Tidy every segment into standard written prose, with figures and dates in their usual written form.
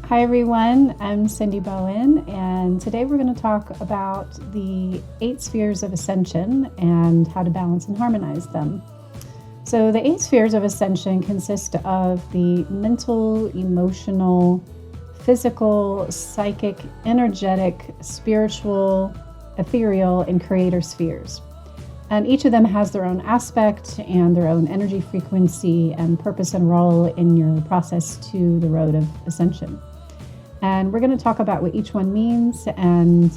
Hi everyone, I'm Cindy Bowen, and today we're going to talk about the 8 spheres of ascension and how to balance and harmonize them. So the 8 spheres of ascension consist of the mental, emotional, physical, psychic, energetic, spiritual, ethereal, and creator spheres. And each of them has their own aspect and their own energy frequency and purpose and role in your process to the road of ascension. And we're going to talk about what each one means and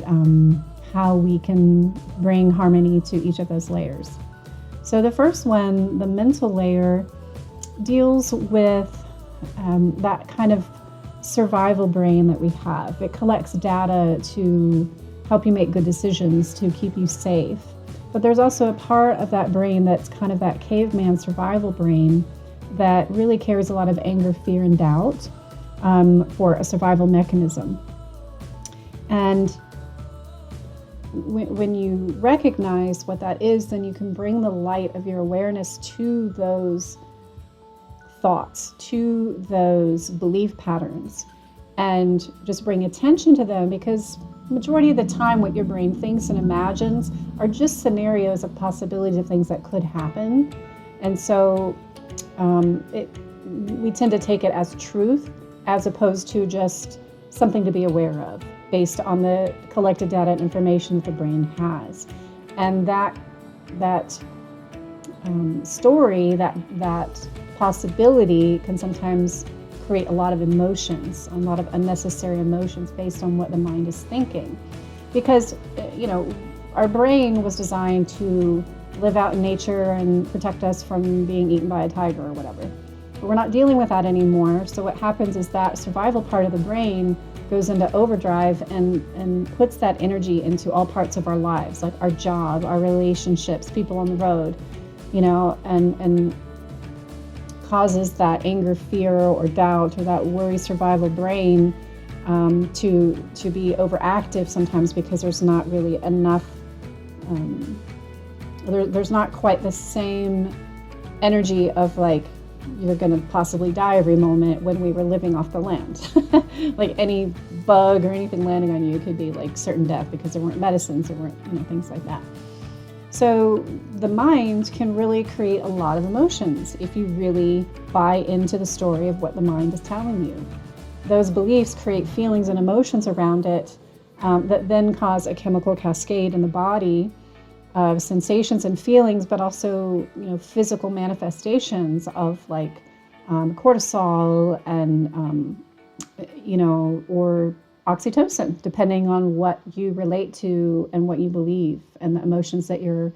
how we can bring harmony to each of those layers. So the first one, the mental layer, deals with that kind of survival brain that we have. It collects data to help you make good decisions, to keep you safe. But there's also a part of that brain that's kind of that caveman survival brain that really carries a lot of anger, fear, and doubt for a survival mechanism. And when you recognize what that is, then you can bring the light of your awareness to those thoughts, to those belief patterns, and just bring attention to them, because majority of the time what your brain thinks and imagines are just scenarios of possibilities of things that could happen. And so we tend to take it as truth as opposed to just something to be aware of based on the collected data and information that the brain has. And that story, that possibility can sometimes create a lot of emotions, a lot of unnecessary emotions based on what the mind is thinking. Because, our brain was designed to live out in nature and protect us from being eaten by a tiger or whatever. But we're not dealing with that anymore. So what happens is that survival part of the brain goes into overdrive and puts that energy into all parts of our lives, like our job, our relationships, people on the road, and causes that anger, fear, or doubt, or that worry survival brain to be overactive sometimes, because there's not really enough, there's not quite the same energy of like, you're going to possibly die every moment when we were living off the land. Like any bug or anything landing on you could be like certain death, because there weren't medicines, there weren't, things like that. So the mind can really create a lot of emotions if you really buy into the story of what the mind is telling you. Those beliefs create feelings and emotions around it that then cause a chemical cascade in the body of sensations and feelings, but also, physical manifestations of like cortisol and, or oxytocin, depending on what you relate to and what you believe and the emotions that you're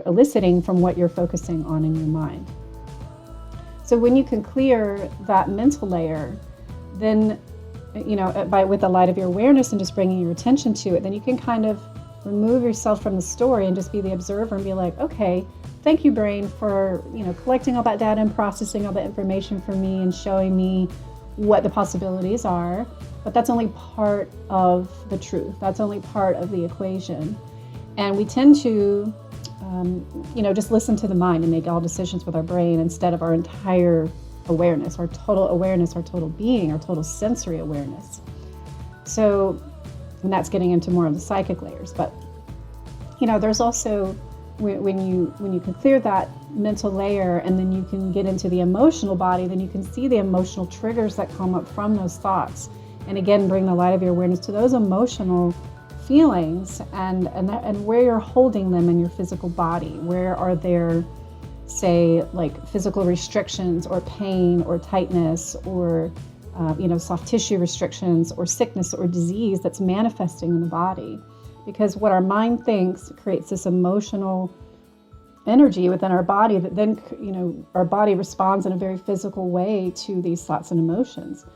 eliciting from what you're focusing on in your mind. So when you can clear that mental layer, then, with the light of your awareness and just bringing your attention to it, then you can kind of remove yourself from the story and just be the observer and be like, okay, thank you, brain, for, collecting all that data and processing all that information for me and showing me what the possibilities are. But that's only part of the truth. That's only part of the equation. And we tend to, just listen to the mind and make all decisions with our brain instead of our entire awareness, our total being, our total sensory awareness. So, and that's getting into more of the psychic layers. But, there's also, when you can clear that mental layer and then you can get into the emotional body, then you can see the emotional triggers that come up from those thoughts. And again, bring the light of your awareness to those emotional feelings and where you're holding them in your physical body. Where are there, say, like physical restrictions or pain or tightness or soft tissue restrictions or sickness or disease that's manifesting in the body. Because what our mind thinks creates this emotional energy within our body that then, our body responds in a very physical way to these thoughts and emotions.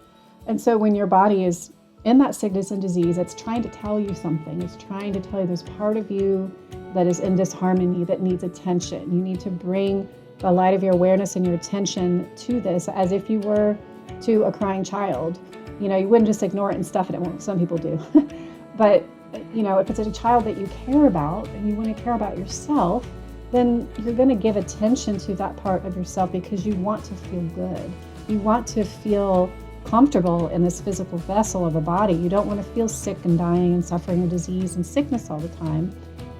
And so when your body is in that sickness and disease, it's trying to tell you something. It's trying to tell you there's part of you that is in disharmony, that needs attention. You need to bring the light of your awareness and your attention to this as if you were to a crying child. You wouldn't just ignore it and stuff it. Well, some people do. But, if it's a child that you care about and you want to care about yourself, then you're going to give attention to that part of yourself because you want to feel good. You want to feel comfortable in this physical vessel of a body. You don't want to feel sick and dying and suffering of disease and sickness all the time.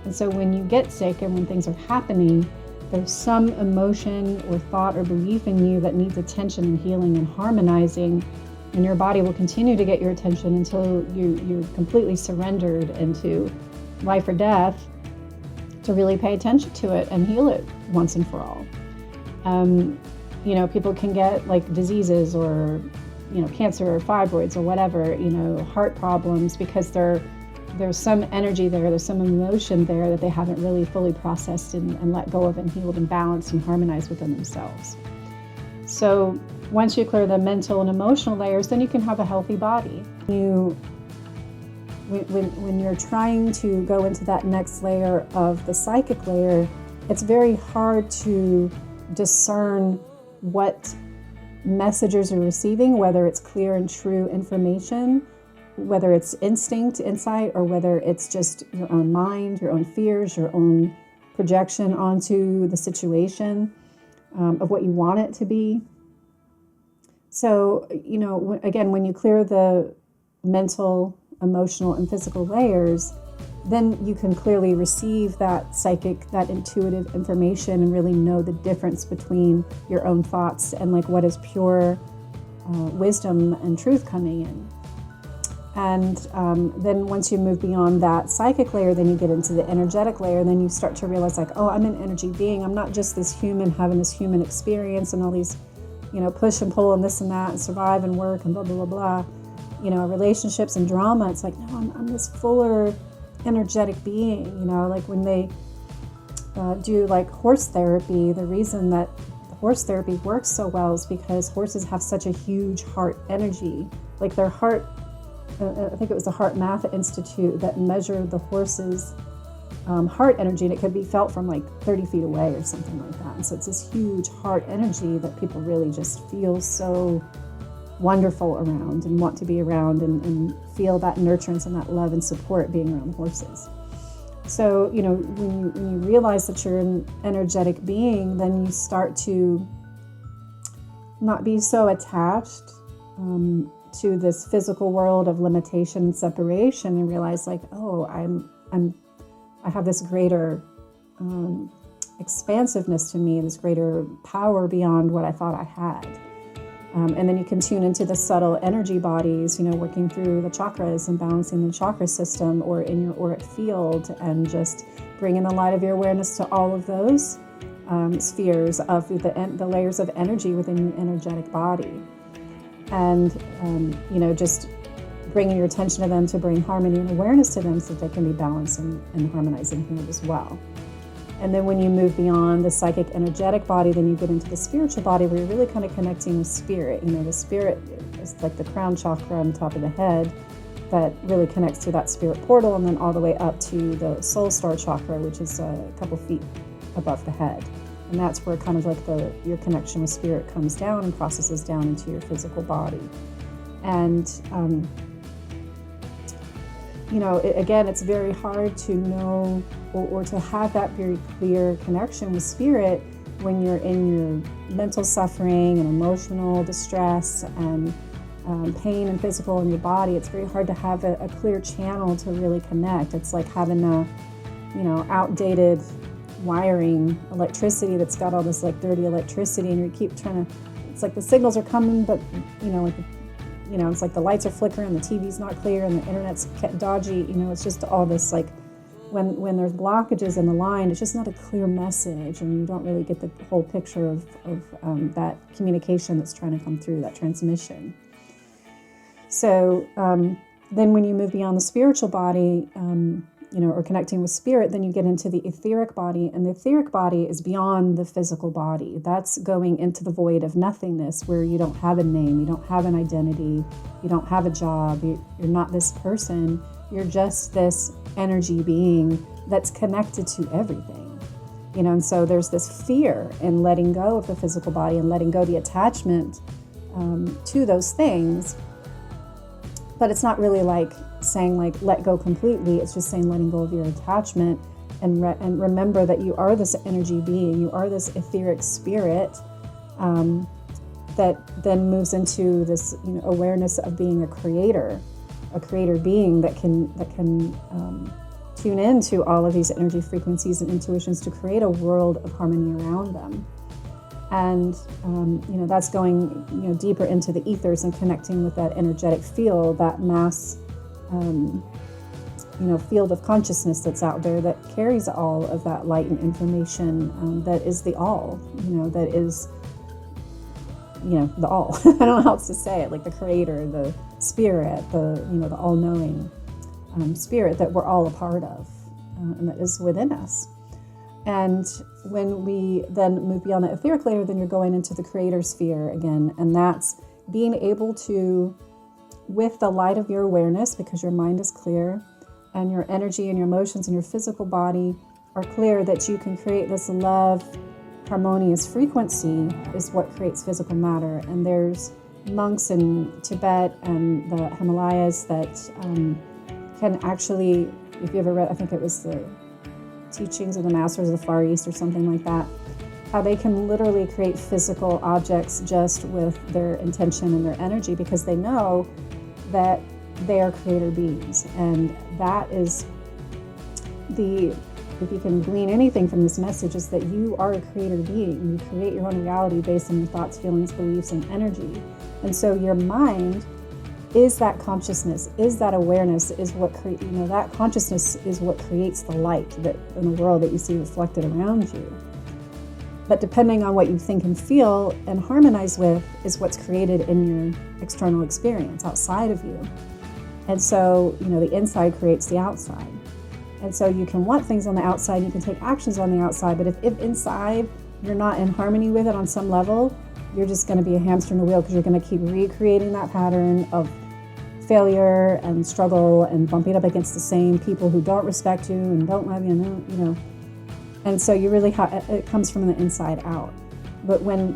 And so when you get sick and when things are happening, there's some emotion or thought or belief in you that needs attention and healing and harmonizing, and your body will continue to get your attention until you're completely surrendered into life or death to really pay attention to it and heal it once and for all. People can get like diseases or, cancer or fibroids or whatever, heart problems, because there's some energy there's some emotion there that they haven't really fully processed and let go of and healed and balanced and harmonized within themselves. So once you clear the mental and emotional layers, then you can have a healthy body. When you're trying to go into that next layer of the psychic layer, it's very hard to discern what messages you're receiving, whether it's clear and true information, whether it's instinct, insight, or whether it's just your own mind, your own fears, your own projection onto the situation of what you want it to be. So, again, when you clear the mental, emotional, and physical layers, then you can clearly receive that psychic, that intuitive information and really know the difference between your own thoughts and like what is pure wisdom and truth coming in. And then once you move beyond that psychic layer, then you get into the energetic layer, and then you start to realize like, oh, I'm an energy being. I'm not just this human having this human experience and all these, push and pull and this and that and survive and work and blah, blah, blah, blah. Relationships and drama. It's like, no, I'm this fuller energetic being, like when they do like horse therapy, the reason that horse therapy works so well is because horses have such a huge heart energy. Like their heart, I think it was the Heart Math Institute that measured the horse's heart energy, and it could be felt from like 30 feet away or something like that. And so it's this huge heart energy that people really just feel so wonderful around and want to be around and feel that nurturance and that love and support being around the horses. So, when you realize that you're an energetic being, then you start to not be so attached to this physical world of limitation and separation, and realize like, oh, I have this greater expansiveness to me, this greater power beyond what I thought I had. And then you can tune into the subtle energy bodies, working through the chakras and balancing the chakra system or in your auric field, and just bringing the light of your awareness to all of those spheres of the layers of energy within your energetic body. And, just bringing your attention to them to bring harmony and awareness to them so that they can be balanced and harmonized and healed as well. And then when you move beyond the psychic energetic body, then you get into the spiritual body where you're really kind of connecting with spirit. The spirit is like the crown chakra on the top of the head that really connects to that spirit portal, and then all the way up to the soul star chakra, which is a couple feet above the head. And that's where kind of like your connection with spirit comes down and processes down into your physical body. And, again, it's very hard to know or to have that very clear connection with spirit when you're in your mental suffering and emotional distress and pain and physical in your body. It's very hard to have a clear channel to really connect. It's like having outdated wiring, electricity that's got all this like dirty electricity, and you keep trying to, it's like the signals are coming, but it's like the lights are flickering, the TV's not clear, and the internet's dodgy. It's just all this like when there's blockages in the line, it's just not a clear message, and you don't really get the whole picture of that communication that's trying to come through, that transmission. So then when you move beyond the spiritual body, or connecting with spirit, then you get into the etheric body, and the etheric body is beyond the physical body. That's going into the void of nothingness, where you don't have a name, you don't have an identity, you don't have a job, you're not this person, you're just this energy being that's connected to everything. And so there's this fear in letting go of the physical body and letting go the attachment to those things. But it's not really like saying like let go completely. It's just saying letting go of your attachment and remember that you are this energy being, you are this etheric spirit, that then moves into this, awareness of being a creator being that can tune into all of these energy frequencies and intuitions to create a world of harmony around them. And that's going deeper into the ethers and connecting with that energetic field, that mass field of consciousness that's out there that carries all of that light and information, that is the all, that is the all. I don't know how else to say it, like the creator, the spirit, the all-knowing spirit that we're all a part of, and that is within us. And when we then move beyond the etheric layer, then you're going into the creator sphere again, and that's being able to, with the light of your awareness, because your mind is clear, and your energy and your emotions and your physical body are clear, that you can create this love, harmonious frequency is what creates physical matter. And there's monks in Tibet and the Himalayas that can actually, if you ever read, I think it was the Teachings of the Masters of the Far East or something like that, how they can literally create physical objects just with their intention and their energy, because they know that they are creator beings. And that is if you can glean anything from this message, is that you are a creator being. You create your own reality based on your thoughts, feelings, beliefs, and energy. And so your mind is that consciousness, is that awareness, is what that consciousness is what creates the light that in the world that you see reflected around you. But depending on what you think and feel and harmonize with is what's created in your external experience outside of you. And so, the inside creates the outside. And so you can want things on the outside, you can take actions on the outside, but if inside you're not in harmony with it on some level, you're just going to be a hamster in the wheel, because you're going to keep recreating that pattern of failure and struggle and bumping up against the same people who don't respect you and don't love you, And so you really it comes from the inside out. But when,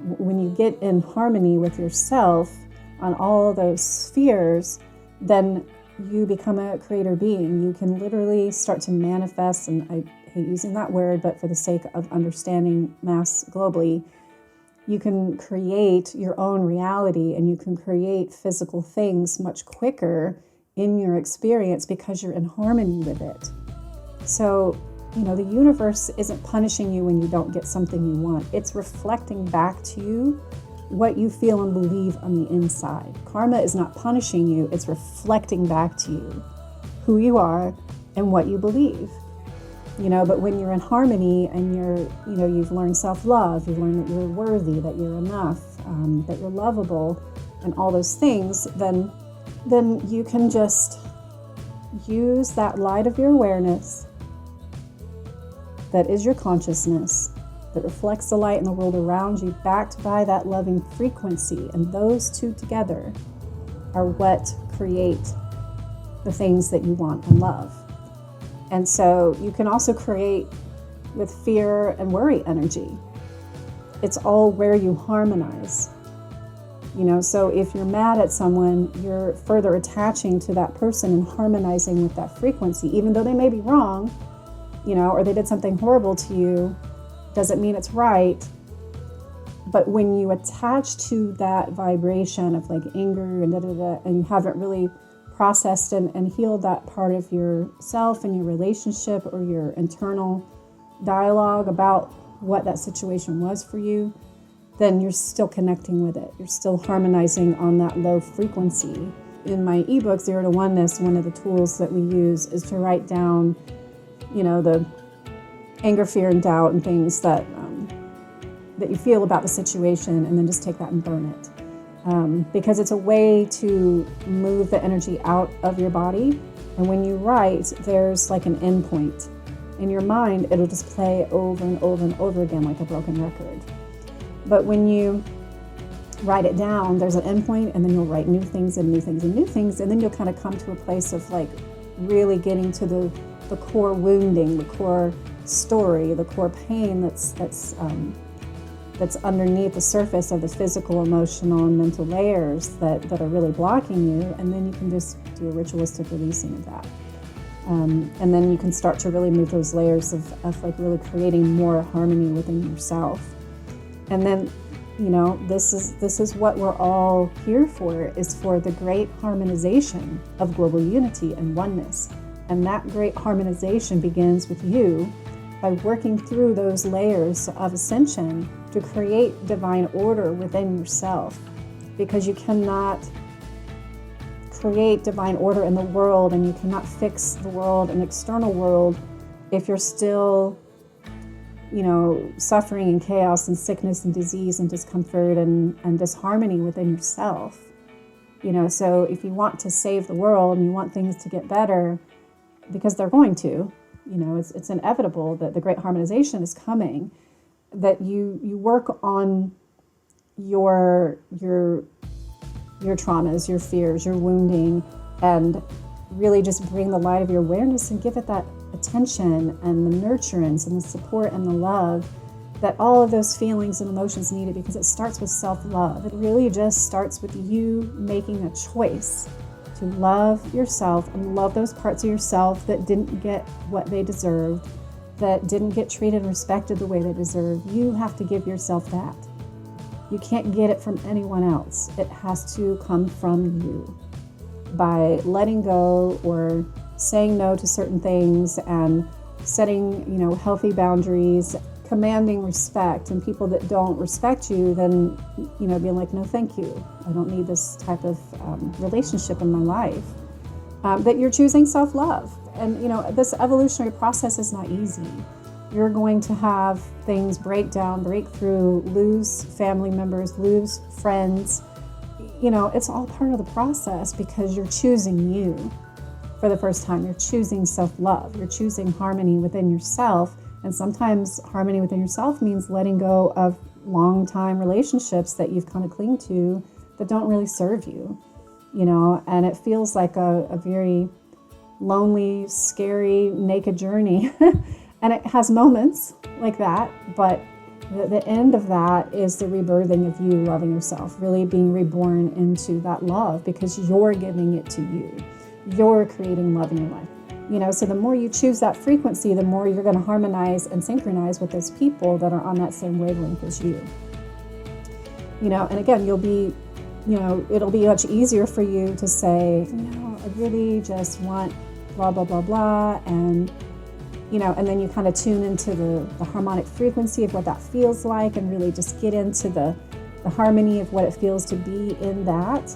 when you get in harmony with yourself on all those spheres, then you become a creator being. You can literally start to manifest, and I hate using that word, but for the sake of understanding mass globally, you can create your own reality, and you can create physical things much quicker in your experience because you're in harmony with it. So, the universe isn't punishing you when you don't get something you want. It's reflecting back to you what you feel and believe on the inside. Karma is not punishing you, it's reflecting back to you who you are and what you believe. But when you're in harmony and you've learned self-love, you've learned that you're worthy, that you're enough, that you're lovable, and all those things, then you can just use that light of your awareness that is your consciousness, that reflects the light in the world around you, backed by that loving frequency. And those two together are what create the things that you want and love. And so you can also create with fear and worry energy. It's all where you harmonize. So if you're mad at someone, you're further attaching to that person and harmonizing with that frequency, even though they may be wrong, or they did something horrible to you. Doesn't mean it's right. But when you attach to that vibration of like anger and and you haven't really processed and healed that part of yourself and your relationship or your internal dialogue about what that situation was for you, then you're still connecting with it. You're still harmonizing on that low frequency. In my ebook, Zero to Oneness, one of the tools that we use is to write down, the anger, fear, and doubt and things that you feel about the situation, and then just take that and burn it. Because it's a way to move the energy out of your body. And when you write, there's like an end point. In your mind, it'll just play over and over and over again like a broken record. But when you write it down, there's an end point, and then you'll write new things and new things and new things, and then you'll kind of come to a place of like really getting to the core wounding, the core story, the core pain that's underneath the surface of the physical, emotional, and mental layers that are really blocking you, and then you can just do a ritualistic releasing of that. And then you can start to really move those layers of like really creating more harmony within yourself. And then, this is what we're all here for, is for the great harmonization of global unity and oneness. And that great harmonization begins with you by working through those layers of ascension to create divine order within yourself. Because you cannot create divine order in the world, and you cannot fix the world and external world if you're still suffering and chaos and sickness and disease and discomfort and disharmony within yourself. So if you want to save the world and you want things to get better, because they're going to, it's inevitable that the great harmonization is coming, that you work on your traumas, your fears, your wounding, and really just bring the light of your awareness and give it that attention and the nurturance and the support and the love that all of those feelings and emotions needed, because it starts with self-love. It really just starts with you making a choice to love yourself and love those parts of yourself that didn't get what they deserved, that didn't get treated and respected the way they deserve. You have to give yourself that. You can't get it from anyone else. It has to come from you by letting go or saying no to certain things and setting, healthy boundaries, commanding respect, and people that don't respect you, then, being like, no, thank you. I don't need this type of relationship in my life. That you're choosing self-love. And, this evolutionary process is not easy. You're going to have things break down, break through, lose family members, lose friends. It's all part of the process, because you're choosing you for the first time. You're choosing self-love. You're choosing harmony within yourself. And sometimes harmony within yourself means letting go of long-time relationships that you've kind of clinged to that don't really serve you, and it feels like a very lonely, scary, naked journey. And it has moments like that, but the end of that is the rebirthing of you loving yourself, really being reborn into that love, because you're giving it to you. You're creating love in your life. So the more you choose that frequency, the more you're going to harmonize and synchronize with those people that are on that same wavelength as you. And again, you'll be, it'll be much easier for you to say, I really just want blah, blah, blah, blah. And, and then you kind of tune into the harmonic frequency of what that feels like, and really just get into the harmony of what it feels to be in that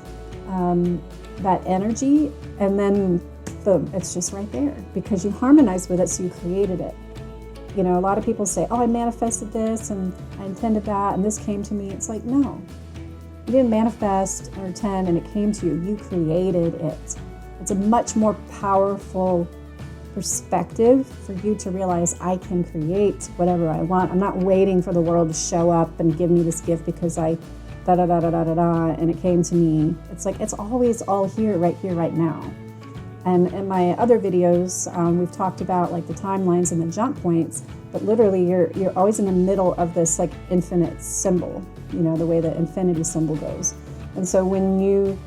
energy. And then boom, it's just right there, because you harmonized with it, so you created it. A lot of people say, I manifested this and I intended that and this came to me. It's like, no, you didn't manifest or intend and it came to you. You created it. It's a much more powerful perspective for you to realize, I can create whatever I want. I'm not waiting for the world to show up and give me this gift because I and it came to me. It's like, it's always all here, right now. And in my other videos, we've talked about like the timelines and the jump points, but literally you're always in the middle of this like infinite symbol, the way the infinity symbol goes. And so when you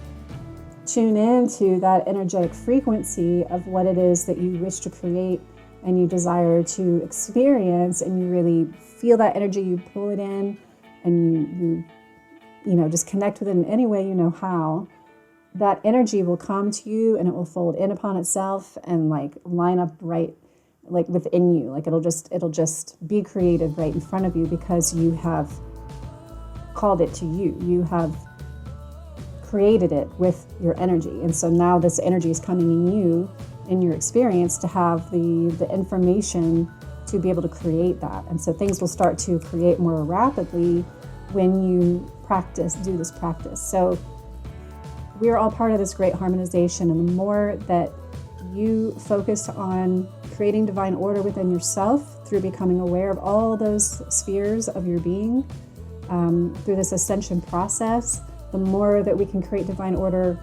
tune into that energetic frequency of what it is that you wish to create and you desire to experience, and you really feel that energy, you pull it in, and you just connect with it in any way you know how, that energy will come to you and it will fold in upon itself and like line up right like within you. Like it'll just be created right in front of you, because you have called it to you. You have created it with your energy. And so now this energy is coming in you, in your experience, to have the information to be able to create that. And so things will start to create more rapidly when you do this practice. So we're all part of this great harmonization, and the more that you focus on creating divine order within yourself through becoming aware of all those spheres of your being, through this ascension process, the more that we can create divine order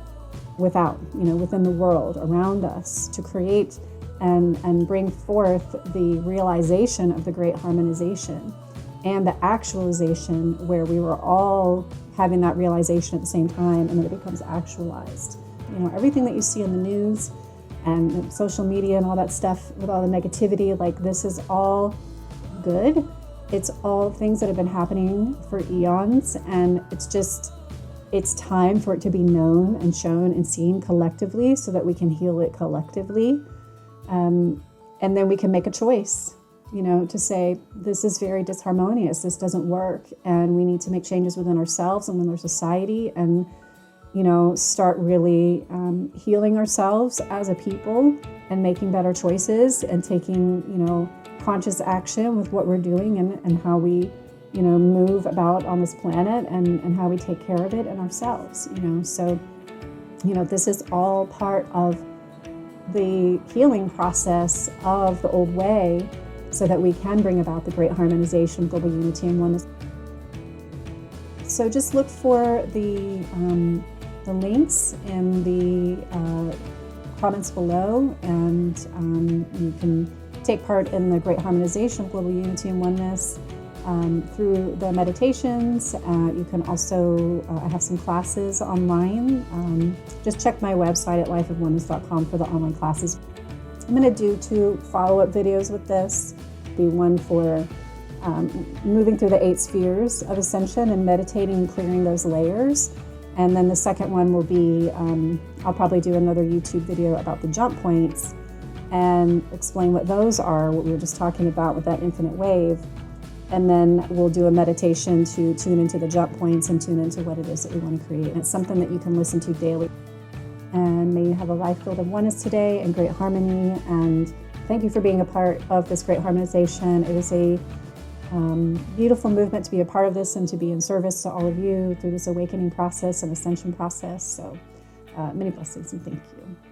within the world around us, to create and bring forth the realization of the great harmonization and the actualization, where we were all having that realization at the same time, and then it becomes actualized. Everything that you see in the news, and social media and all that stuff with all the negativity. Like, this is all good. It's all things that have been happening for eons, and it's time for it to be known and shown and seen collectively so that we can heal it collectively. And then we can make a choice, to say, this is very disharmonious, this doesn't work, and we need to make changes within ourselves and within our society, and start really healing ourselves as a people and making better choices and taking, conscious action with what we're doing and how we, move about on this planet and how we take care of it and ourselves, So, this is all part of the healing process of the old way so that we can bring about the great harmonization, global unity, and oneness. So just look for the links in the comments below, and you can take part in the great harmonization, global unity, and oneness through the meditations. You can also, I have some classes online. Just check my website at lifeofoneness.com for the online classes. I'm going to do 2 follow-up videos with this. Be one for moving through the 8 spheres of ascension and meditating and clearing those layers. And then the second one will be, I'll probably do another YouTube video about the jump points and explain what those are, what we were just talking about with that infinite wave. And then we'll do a meditation to tune into the jump points and tune into what it is that we want to create. And it's something that you can listen to daily. And may you have a life filled of oneness today and great harmony. And thank you for being a part of this great harmonization. It is a beautiful movement to be a part of this and to be in service to all of you through this awakening process and ascension process. So many blessings and thank you.